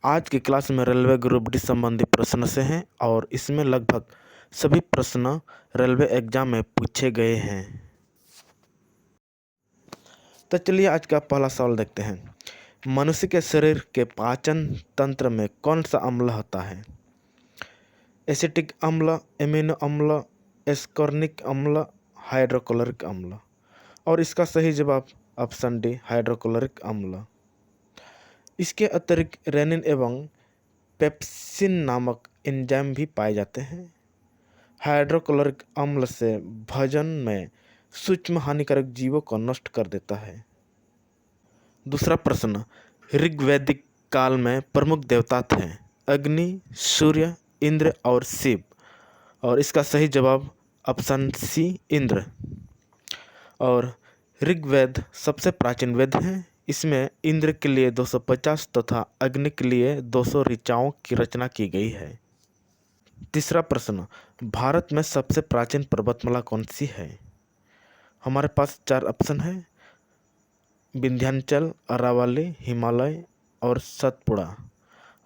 आज की क्लास में रेलवे ग्रुप डी संबंधी प्रश्न से हैं और इसमें लगभग सभी प्रश्न रेलवे एग्जाम में पूछे गए हैं। तो चलिए आज का पहला सवाल देखते हैं। मनुष्य के शरीर के पाचन तंत्र में कौन सा अम्ल होता है? एसिटिक अम्ल, एमिनो अम्ल, एस्कॉर्निक अम्ल, हाइड्रोक्लोरिक अम्ल। और इसका सही जवाब ऑप्शन डी हाइड्रोक्लोरिक अम्ल। इसके अतिरिक्त रेनिन एवं पेप्सिन नामक एंजाइम भी पाए जाते हैं। हाइड्रोक्लोरिक अम्ल से भोजन में सूक्ष्म हानिकारक जीवों को नष्ट कर देता है। दूसरा प्रश्न, ऋग्वैदिक काल में प्रमुख देवता थे अग्नि, सूर्य, इंद्र और शिव। और इसका सही जवाब ऑप्शन सी इंद्र। और ऋग्वेद सबसे प्राचीन वेद है। इसमें इंद्र के लिए 250 तथा अग्नि के लिए 200 ऋचाओं की रचना की गई है। तीसरा प्रश्न, भारत में सबसे प्राचीन पर्वतमाला कौन सी है? हमारे पास 4 ऑप्शन है, विंध्याचल, अरावली, हिमालय और सतपुड़ा।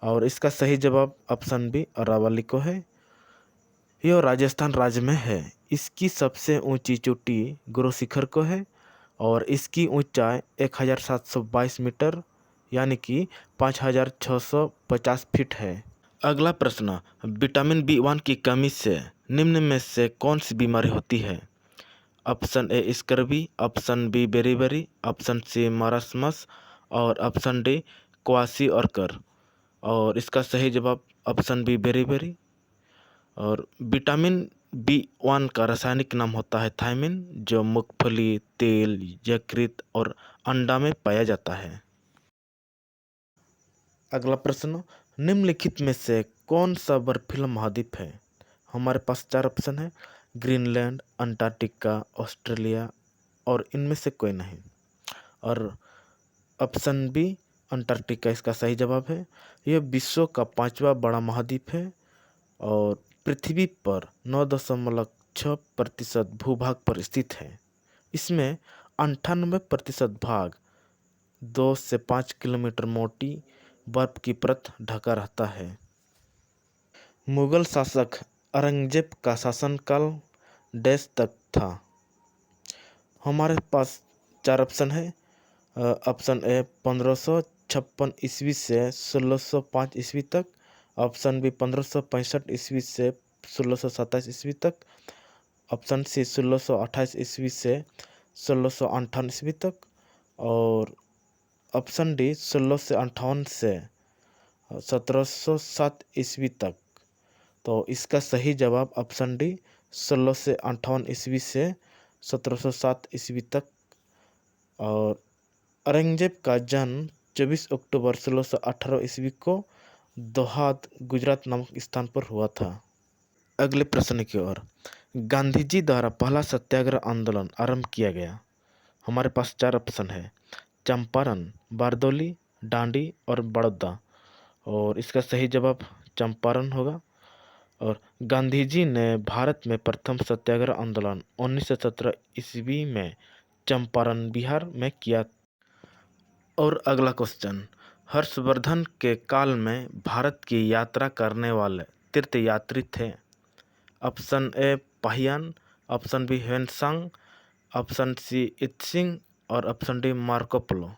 और इसका सही जवाब ऑप्शन बी अरावली को है। यह राजस्थान राज्य में है। इसकी सबसे ऊंची चोटी गुरु शिखर को है और इसकी ऊंचाई 1722 मीटर यानी कि 5650 फीट है। अगला प्रश्न, विटामिन बी1 की कमी से निम्न में से कौन सी बीमारी होती है? Option A scurvy, option B beriberi, option C marasmus और ऑप्शन डी क्वाशियोर्कर। और इसका सही जवाब ऑप्शन बी बेरीबेरी। और विटामिन बी1 का रासायनिक नाम होता है थायमिन, जो मूंगफली, तेल, यकृत और अंडा में पाया जाता है। अगला प्रश्न, निम्नलिखित में से कौन सा बर्फीला महाद्वीप है? हमारे पास 4 ऑप्शन है, ग्रीनलैंड, अंटार्कटिका, ऑस्ट्रेलिया और इनमें से कोई नहीं। और ऑप्शन बी अंटार्कटिका इसका सही जवाब है। यह विश्व का 5वां बड़ा महाद्वीप है और पृथ्वी पर 9.6% भूभाग पर स्थित है। इसमें 98% भाग 2 से 5 किलोमीटर मोटी बर्फ की परत ढका रहता है। मुगल शासक औरंगजेब का शासनकाल डैश तक था? हमारे पास 4 ऑप्शन है। ऑप्शन ए 1556 ईस्वी से 1605 ईस्वी तक, ऑप्शन बी 1565 ईस्वी से 1627 ईस्वी तक, ऑप्शन सी 1628 ईस्वी से 1658 ईस्वी तक और ऑप्शन डी 1658 से 1707 ईस्वी तक। तो इसका सही जवाब ऑप्शन डी 1658 ईस्वी से 1707 ईस्वी तक। और औरंगजेब का जन्म 24 अक्टूबर 1618 ईस्वी को दोहाद, गुजरात नामक स्थान पर हुआ था। अगले प्रश्न की ओर, गांधी जी द्वारा पहला सत्याग्रह आंदोलन आरंभ किया गया। हमारे पास 4 ऑप्शन है, चंपारण, बारदौली, डांडी और बड़ौदा। और इसका सही जवाब चंपारण होगा। और गांधी जी ने भारत में प्रथम सत्याग्रह आंदोलन 1917 ईस्वी में चंपारण, बिहार में किया। और अगला क्वेश्चन, हर्षवर्धन के काल में भारत की यात्रा करने वाले तीर्थयात्री थे? Option A Fahien, option B Hiuen Tsang, option C Itsing और ऑप्शन डी मार्को पोलो।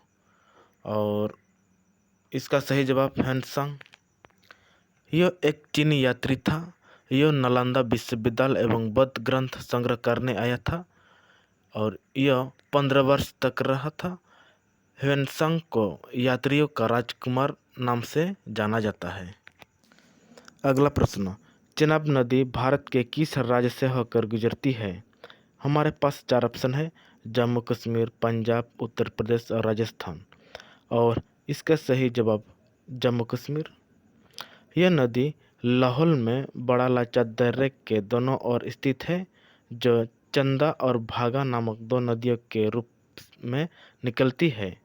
और इसका सही जवाब ह्वेनसांग। यह एक चीनी यात्री था। यह नालंदा विश्वविद्यालय एवं बौद्ध ग्रंथ संग्रह करने आया था और यह 15 वर्ष तक रहा था। ह्वेनसांग को यात्रियों का राजकुमार नाम से जाना जाता है। अगला प्रश्न, चेनाब नदी भारत के किस राज्य से होकर गुजरती है? हमारे पास 4 ऑप्शन है, जम्मू कश्मीर, पंजाब, उत्तर प्रदेश और राजस्थान। और इसका सही जवाब जम्मू कश्मीर। यह नदी लाहौल में बड़ा लाचा दर्रे के दोनों ओर स्थित है, जो चंदा और भागा नामक 2 नदियों के रूप में निकलती है।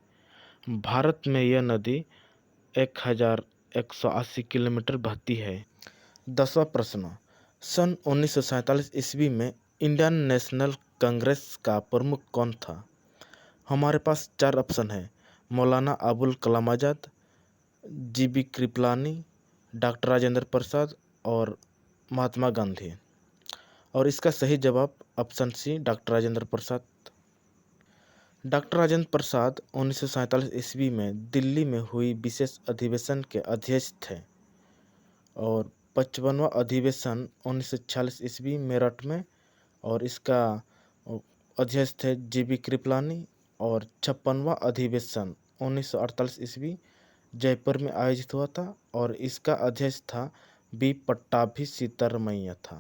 भारत में यह नदी 1180 किलोमीटर बहती है। 10वां प्रश्न, सन 1947 ईस्वी में इंडियन नेशनल कांग्रेस का प्रमुख कौन था? हमारे पास 4 ऑप्शन है, मौलाना अबुल कलाम आज़ाद, जीबी कृपलानी, डॉक्टर राजेंद्र प्रसाद और महात्मा गांधी। और इसका सही जवाब option C doctor Rajendra Prasad. Doctor Rajendra Prasad 1947 ईस्वी में दिल्ली में हुई विशेष अधिवेशन के अध्यक्ष थे और 55वां अधिवेशन 1946 ईस्वी मेरठ में, और इसका अध्यक्ष थे जीबी कृपलानी। और 56वां अधिवेशन 1948 ईस्वी जयपुर में आयोजित हुआ था और इसका अध्यक्ष था बी पट्टाभी सीतारमैया था।